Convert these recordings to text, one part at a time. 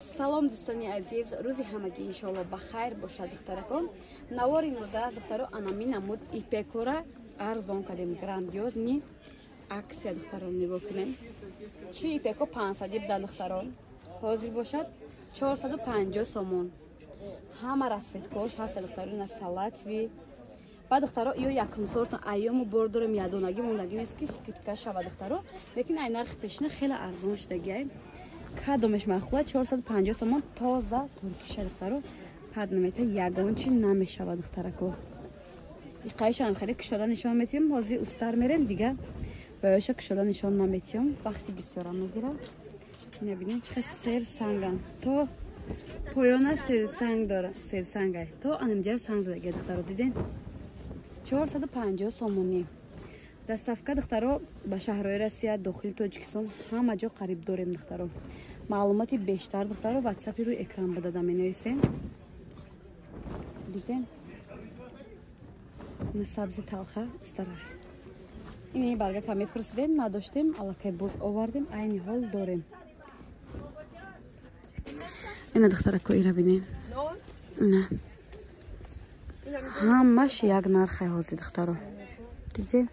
Салом дӯстони азиз, рӯзи ҳамагӣ иншоалло ба хайр бошад духтаракон. Навори имрӯза аз духтаро анами намуд ипекора арзон кардем, грандиозни аксия духтарон нигоҳ кунем. Чи ипеко 500 буда духтарон. Ҳозир бошад 450 сомон. Ҳама расветкош ҳаст духтарон, салатви. Ба духтаро ё якум сорт айёму бор дорем, ядонаги мондаги нест ки скидка шава духтаро, лекин ай нархи пешина хеле арзон шудагиай. Кадомеш махлула 450 сомон тоза туркиша духтаро паднамета ягон чи намешава духтарако. Иқайшам хеле кушода нишон метием, ҳозир устар мерем дига боёша кушода нишон наметием, вақти бисёра мегира. Набинем чихе сер санган то поёна сер санг дора, сер сангай то анамҷар санг задагия духтаро диден 450 сомони. Доставка духтаро ба шаҳрҳои Россия, дохили Тоҷикистон ҳама ҷо қариб дорем духтаро. Маълумоти бештар духтаро ватсапи рӯи экран ба дада менависем. Дидем? Ин сабзи талха устараф. Ин баргака мефурсидем, надоштем, аллакай боз овардем, айни ҳол дорем. Ина духтарако ира бинем. Ина. Ҳамаш як нархе ҳозир духтаро. Дидем?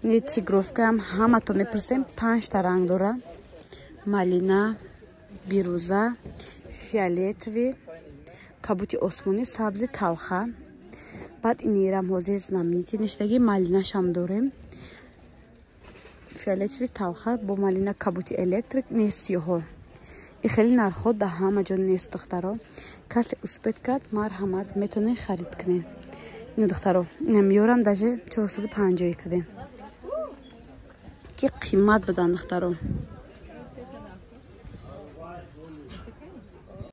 Ин тигровка ҳам ҳамато мепурсем, 5 та ранг дора. Малина, бирӯза, фиолетови, кабути осмонӣ, сабзи талха. Баъд инерам ҳозир знамнити ништаги малинашам дорем. Фиолетови талха бо малина, кабути электрик, нест сиёҳо. И хеле нархҳо да ҳама ҷо нест духтаро. Касе успет кард, марҳамат, метавонед харид кунед. Ин духтаро, инам меёрам даже 450 кадем. Ки қимат будан духтаро.